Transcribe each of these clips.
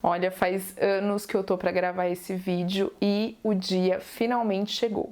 Olha, faz anos que eu tô pra gravar esse vídeo e o dia finalmente chegou.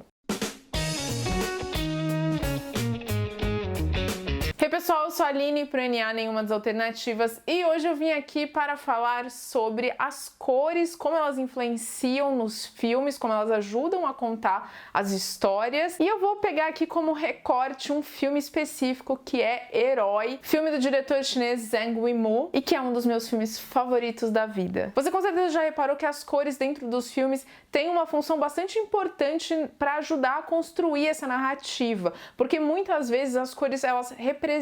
Hey pessoal, eu sou a Aline pro NA Nenhuma das Alternativas e hoje eu vim aqui para falar sobre as cores, como elas influenciam nos filmes, como elas ajudam a contar as histórias. E eu vou pegar aqui como recorte um filme específico que é Herói, filme do diretor chinês Zhang Yimou e que é um dos meus filmes favoritos da vida. Você com certeza já reparou que as cores dentro dos filmes têm uma função bastante importante para ajudar a construir essa narrativa, porque muitas vezes as cores elas representam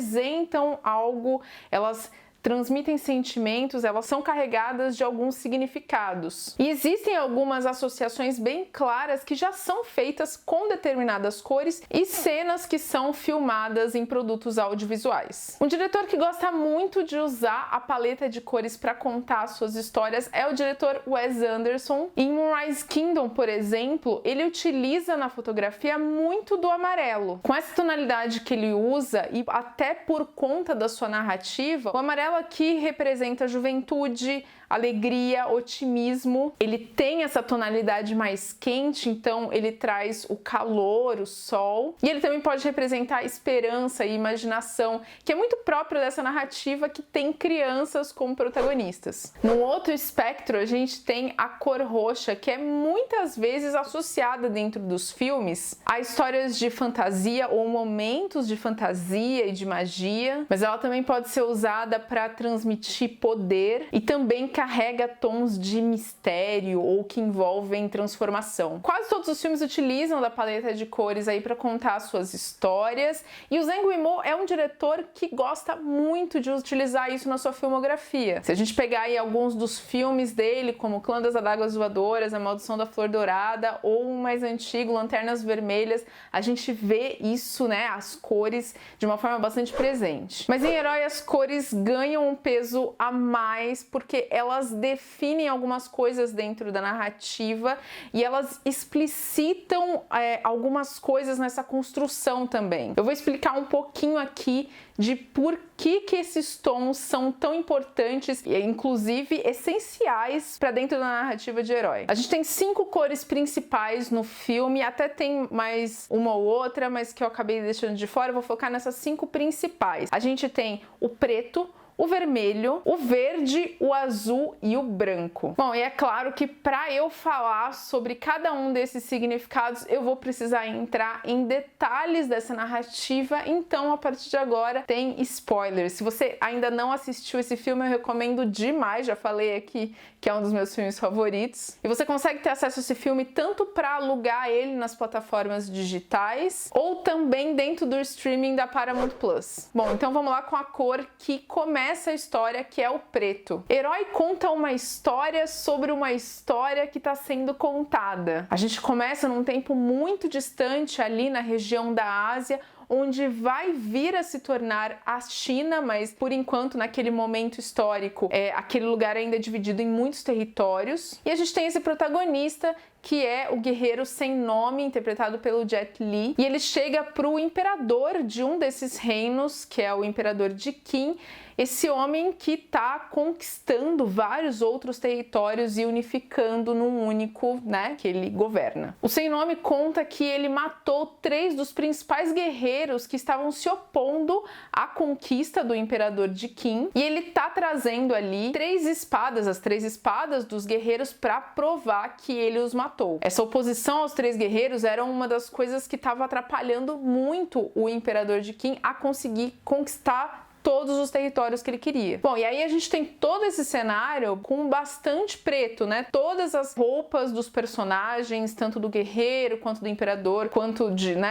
algo, elas transmitem sentimentos, elas são carregadas de alguns significados. E existem algumas associações bem claras que já são feitas com determinadas cores e cenas que são filmadas em produtos audiovisuais. Um diretor que gosta muito de usar a paleta de cores para contar suas histórias é o diretor Wes Anderson. Em Moonrise Kingdom, por exemplo, ele utiliza na fotografia muito do amarelo. Com essa tonalidade que ele usa e até por conta da sua narrativa, o amarelo aqui representa juventude, alegria, otimismo. Ele tem essa tonalidade mais quente, então ele traz o calor, o sol. E ele também pode representar esperança e imaginação, que é muito próprio dessa narrativa que tem crianças como protagonistas. No outro espectro, a gente tem a cor roxa, que é muitas vezes associada dentro dos filmes a histórias de fantasia ou momentos de fantasia e de magia, mas ela também pode ser usada para transmitir poder e também carrega tons de mistério ou que envolvem transformação. Quase todos os filmes utilizam da paleta de cores aí para contar suas histórias, e o Zhang Yimou é um diretor que gosta muito de utilizar isso na sua filmografia. Se a gente pegar aí alguns dos filmes dele, como Clã das Adáguas Voadoras, A Maldição da Flor Dourada, ou o mais antigo, Lanternas Vermelhas, a gente vê isso, né, as cores, de uma forma bastante presente. Mas em Herói as cores ganham um peso a mais porque elas definem algumas coisas dentro da narrativa e elas explicitam algumas coisas nessa construção também. Eu vou explicar um pouquinho aqui de por que esses tons são tão importantes e inclusive essenciais para dentro da narrativa de Herói. A gente tem 5 cores principais no filme, até tem mais uma ou outra, mas que eu acabei deixando de fora. Eu vou focar nessas 5 principais. A gente tem o preto, o vermelho, o verde, o azul e o branco. Bom, e é claro que para eu falar sobre cada um desses significados, eu vou precisar entrar em detalhes dessa narrativa, então a partir de agora tem spoilers. Se você ainda não assistiu esse filme, eu recomendo demais, já falei aqui que é um dos meus filmes favoritos. E você consegue ter acesso a esse filme tanto para alugar ele nas plataformas digitais ou também dentro do streaming da Paramount Plus. Bom, então vamos lá com a cor que começa a história, que é o preto. Herói conta uma história sobre uma história que está sendo contada. A gente começa num tempo muito distante, ali na região da Ásia, onde vai vir a se tornar a China, mas por enquanto naquele momento histórico aquele lugar ainda é dividido em muitos territórios. E a gente tem esse protagonista que é o guerreiro sem nome, interpretado pelo Jet Li, e ele chega para o imperador de um desses reinos, que é o imperador de Qin, esse homem que está conquistando vários outros territórios e unificando num único, né, que ele governa. O Sem Nome conta que ele matou 3 dos principais guerreiros que estavam se opondo à conquista do imperador de Qin, e ele tá trazendo ali 3 espadas, as 3 espadas dos guerreiros, para provar que ele os matou. Essa oposição aos 3 guerreiros era uma das coisas que estava atrapalhando muito o imperador de Qin a conseguir conquistar todos os territórios que ele queria. Bom, e aí a gente tem todo esse cenário com bastante preto, né? Todas as roupas dos personagens, tanto do guerreiro, quanto do imperador, quanto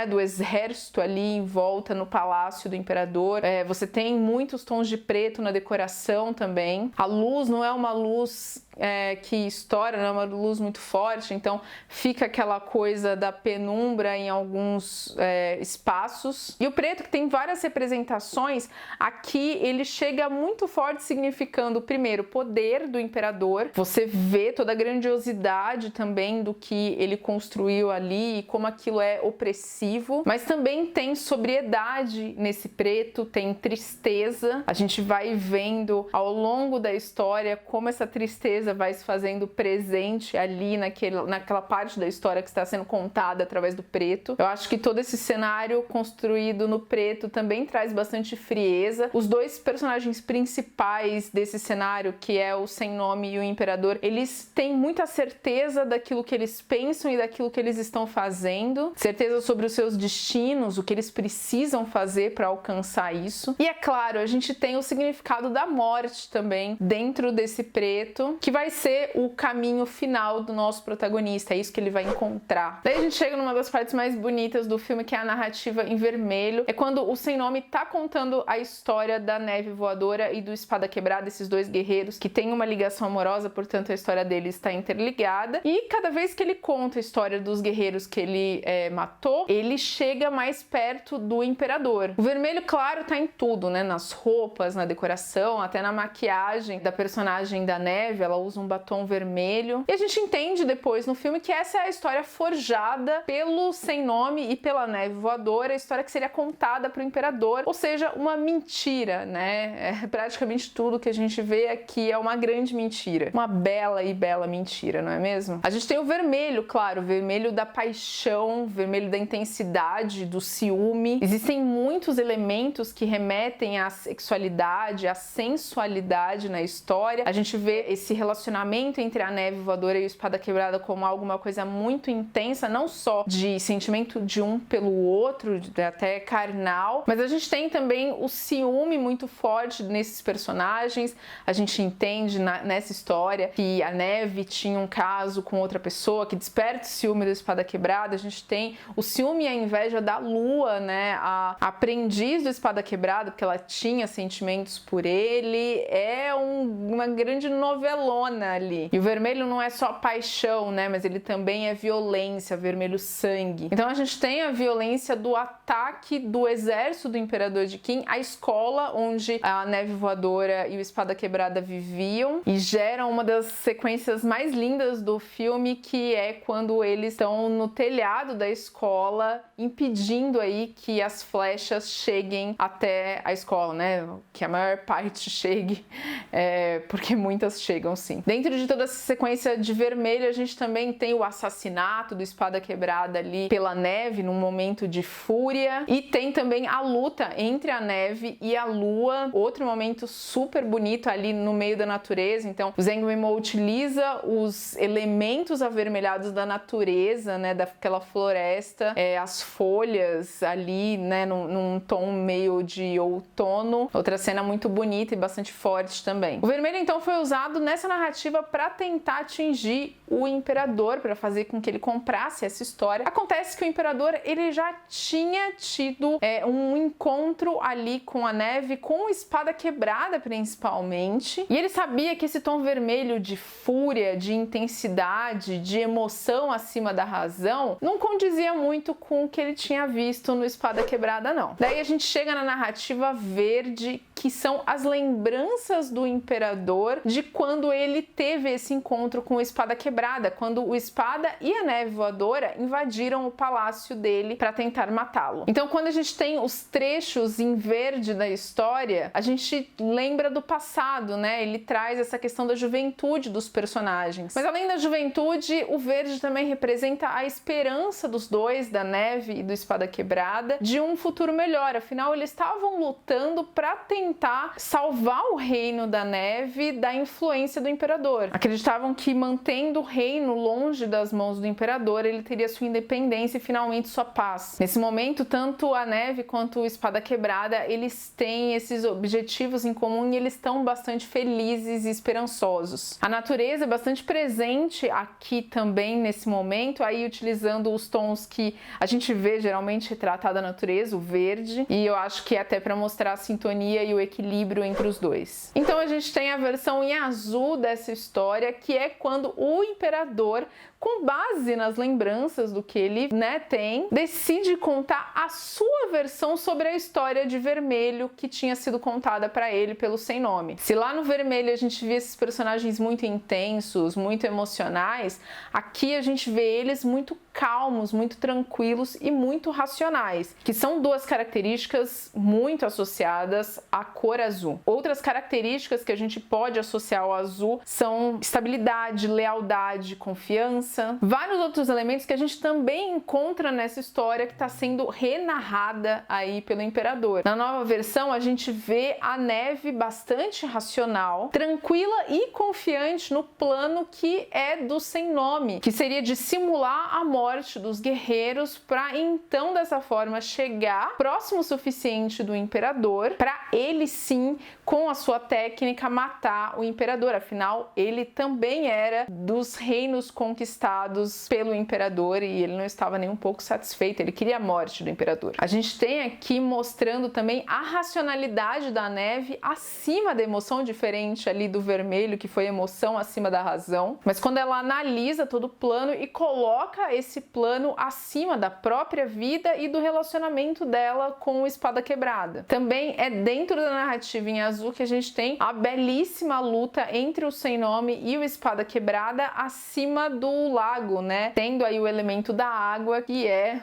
do exército ali em volta no palácio do imperador. Você tem muitos tons de preto na decoração também. A luz não é uma luz que estoura, não é uma luz muito forte, então fica aquela coisa da penumbra em alguns espaços. E o preto, que tem várias representações, aqui ele chega muito forte, significando primeiro o poder do imperador. Você vê toda a grandiosidade também do que ele construiu ali e como aquilo é opressivo, mas também tem sobriedade nesse preto, tem tristeza. A gente vai vendo ao longo da história como essa tristeza natureza vai se fazendo presente ali naquela parte da história que está sendo contada através do preto. Eu acho que todo esse cenário construído no preto também traz bastante frieza. Os dois personagens principais desse cenário, que é o Sem Nome e o Imperador, eles têm muita certeza daquilo que eles pensam e daquilo que eles estão fazendo, certeza sobre os seus destinos, o que eles precisam fazer para alcançar isso. E é claro, a gente tem o significado da morte também dentro desse preto, que vai ser o caminho final do nosso protagonista, é isso que ele vai encontrar. Daí a gente chega numa das partes mais bonitas do filme, que é a narrativa em vermelho. É quando o Sem Nome tá contando a história da Neve Voadora e do Espada Quebrada, esses dois guerreiros que têm uma ligação amorosa, portanto a história deles está interligada. E cada vez que ele conta a história dos guerreiros que ele matou, ele chega mais perto do Imperador. O vermelho, claro, tá em tudo, né? Nas roupas, na decoração, até na maquiagem da personagem da Neve, ela usa um batom vermelho. E a gente entende depois no filme que essa é a história forjada pelo Sem Nome e pela Neve Voadora, a história que seria contada pro Imperador, ou seja, uma mentira, né? Praticamente tudo que a gente vê aqui é uma grande mentira. Uma bela e bela mentira, não é mesmo? A gente tem o vermelho, claro, o vermelho da paixão, o vermelho da intensidade, do ciúme. Existem muitos elementos que remetem à sexualidade, à sensualidade na história. A gente vê esse relacionamento entre a Neve Voadora e o Espada Quebrada como alguma coisa muito intensa, não só de sentimento de um pelo outro, até carnal, mas a gente tem também o ciúme muito forte nesses personagens. A gente entende nessa história que a Neve tinha um caso com outra pessoa que desperta o ciúme da Espada Quebrada. A gente tem o ciúme e a inveja da Lua, né, a aprendiz do Espada Quebrada, porque ela tinha sentimentos por ele. É uma grande novelona ali. E o vermelho não é só paixão, né, mas ele também é violência, vermelho sangue. Então a gente tem a violência do ataque do exército do Imperador de Qin à escola onde a Neve Voadora e o Espada Quebrada viviam, e geram uma das sequências mais lindas do filme, que é quando eles estão no telhado da escola impedindo aí que as flechas cheguem até a escola, né? Que a maior parte chegue, porque muitas chegam sim. Dentro de toda essa sequência de vermelho, a gente também tem o assassinato do Espada Quebrada ali pela Neve num momento de fúria, e tem também a luta entre a Neve e a Lua, outro momento super bonito ali no meio da natureza. Então o Zhang Yimou utiliza os elementos avermelhados da natureza, né, daquela floresta, as folhas ali, né, num tom meio de outono. Outra cena muito bonita e bastante forte também. O vermelho então foi usado nessa narrativa para tentar atingir o Imperador, para fazer com que ele comprasse essa história. Acontece que o Imperador, ele já tinha tido um encontro ali com a Neve, com a Espada Quebrada principalmente, e ele sabia que esse tom vermelho de fúria, de intensidade, de emoção acima da razão, não condizia muito com o que ele tinha visto no Espada Quebrada, não. Daí a gente chega na narrativa verde, que são as lembranças do Imperador de quando ele teve esse encontro com o Espada Quebrada, quando o Espada e a Neve Voadora invadiram o palácio dele para tentar matá-lo. Então, quando a gente tem os trechos em verde da história, a gente lembra do passado, né? Ele traz essa questão da juventude dos personagens. Mas além da juventude, o verde também representa a esperança dos dois, da Neve e do Espada Quebrada, de um futuro melhor. Afinal, eles estavam lutando para tentar salvar o reino da Neve da influência do Imperador. Acreditavam que mantendo o reino longe das mãos do Imperador, ele teria sua independência e finalmente sua paz. Nesse momento, tanto a Neve quanto o Espada Quebrada, eles têm esses objetivos em comum e eles estão bastante felizes e esperançosos. A natureza é bastante presente aqui também nesse momento, aí utilizando os tons que a gente vê geralmente retratado a natureza, o verde, e eu acho que é até para mostrar a sintonia e o equilíbrio entre os dois. Então a gente tem a versão em azul dessa história, que é quando o Imperador, com base nas lembranças do que ele, tem, decide contar a sua versão sobre a história de vermelho que tinha sido contada para ele pelo Sem Nome. Se lá no vermelho a gente via esses personagens muito intensos, muito emocionais, aqui a gente vê eles muito calmos, muito tranquilos e muito racionais, que são duas características muito associadas à cor azul. Outras características que a gente pode associar ao azul são estabilidade, lealdade, confiança, vários outros elementos que a gente também encontra nessa história que está sendo renarrada aí pelo imperador. Na nova versão, a gente vê a Neve bastante racional, tranquila e confiante no plano que é do Sem Nome, que seria de simular a morte dos guerreiros para então dessa forma chegar próximo o suficiente do imperador para ele sim, com a sua técnica, matar o imperador. Afinal, ele também era dos reinos conquistados pelo imperador e ele não estava nem um pouco satisfeito, ele queria a morte do imperador. A gente tem aqui mostrando também a racionalidade da Neve acima da emoção, diferente ali do vermelho, que foi emoção acima da razão, mas quando ela analisa todo o plano e coloca esse plano acima da própria vida e do relacionamento dela com o Espada Quebrada. Também é dentro da narrativa em azul que a gente tem a belíssima luta entre o Sem Nome e o Espada Quebrada acima do lago, né? Tendo aí o elemento da água, que é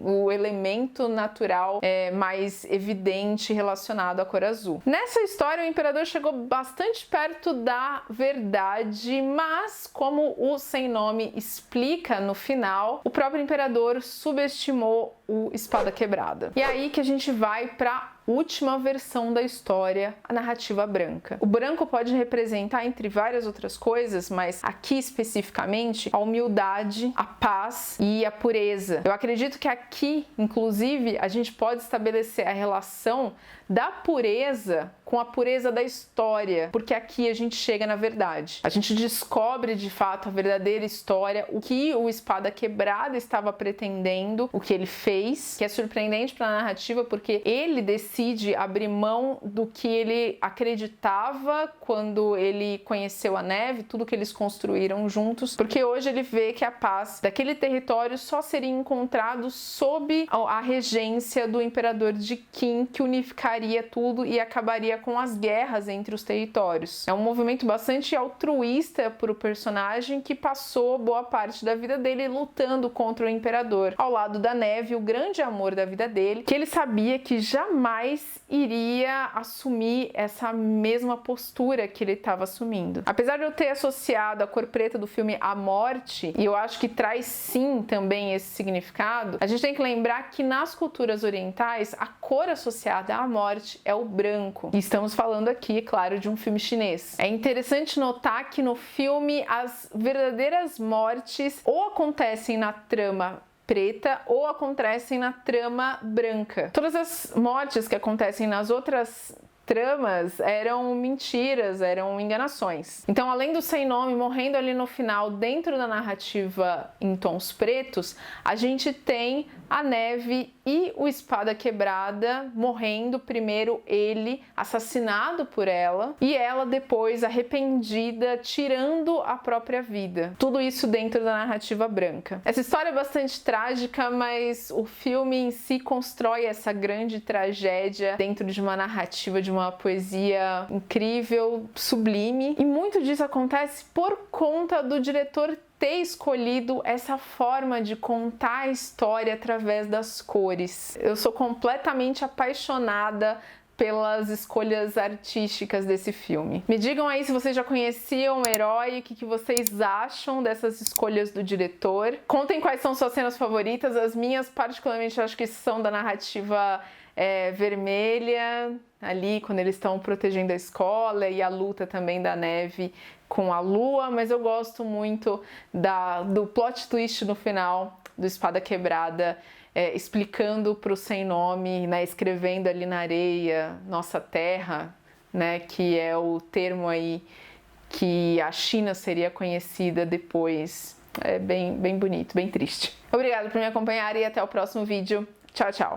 o elemento natural mais evidente relacionado à cor azul. Nessa história, o imperador chegou bastante perto da verdade, mas como o Sem Nome explica no final, o próprio imperador subestimou o Espada Quebrada. E aí que a gente vai para última versão da história, a narrativa branca. O branco pode representar, entre várias outras coisas, mas aqui especificamente, a humildade, a paz e a pureza. Eu acredito que aqui, inclusive, a gente pode estabelecer a relação da pureza com a pureza da história, porque aqui a gente chega na verdade. A gente descobre de fato a verdadeira história, o que o Espada Quebrada estava pretendendo, o que ele fez, que é surpreendente para a narrativa, porque ele decide abrir mão do que ele acreditava quando ele conheceu a Neve, tudo que eles construíram juntos, porque hoje ele vê que a paz daquele território só seria encontrado sob a regência do imperador de Qin, que unificaria tudo e acabaria com as guerras entre os territórios. É um movimento bastante altruísta para o personagem, que passou boa parte da vida dele lutando contra o imperador, ao lado da Neve, o grande amor da vida dele, que ele sabia que jamais iria assumir essa mesma postura que ele estava assumindo. Apesar de eu ter associado a cor preta do filme à morte, e eu acho que traz sim também esse significado, a gente tem que lembrar que nas culturas orientais a cor associada à morte é o branco. E estamos falando aqui, claro, de um filme chinês. É interessante notar que no filme as verdadeiras mortes ou acontecem na trama preta ou acontecem na trama branca. Todas as mortes que acontecem nas outras tramas eram mentiras, eram enganações. Então, além do Sem Nome morrendo ali no final, dentro da narrativa em tons pretos, a gente tem a Neve e o Espada Quebrada morrendo, primeiro ele assassinado por ela e ela depois arrependida, tirando a própria vida. Tudo isso dentro da narrativa branca. Essa história é bastante trágica, mas o filme em si constrói essa grande tragédia dentro de uma narrativa, de uma poesia incrível, sublime, e muito disso acontece por conta do diretor ter escolhido essa forma de contar a história através das cores. Eu sou completamente apaixonada pelas escolhas artísticas desse filme. Me digam aí se vocês já conheciam o herói, o que vocês acham dessas escolhas do diretor. Contem quais são suas cenas favoritas. As minhas, particularmente, acho que são da narrativa vermelha, ali quando eles estão protegendo a escola, e a luta também da Neve com a lua, mas eu gosto muito do plot twist no final do Espada Quebrada, explicando para o Sem Nome, né, escrevendo ali na areia, nossa terra, né, que é o termo aí que a China seria conhecida depois. É bem bonito, bem triste. Obrigada por me acompanhar e até o próximo vídeo. Tchau, tchau!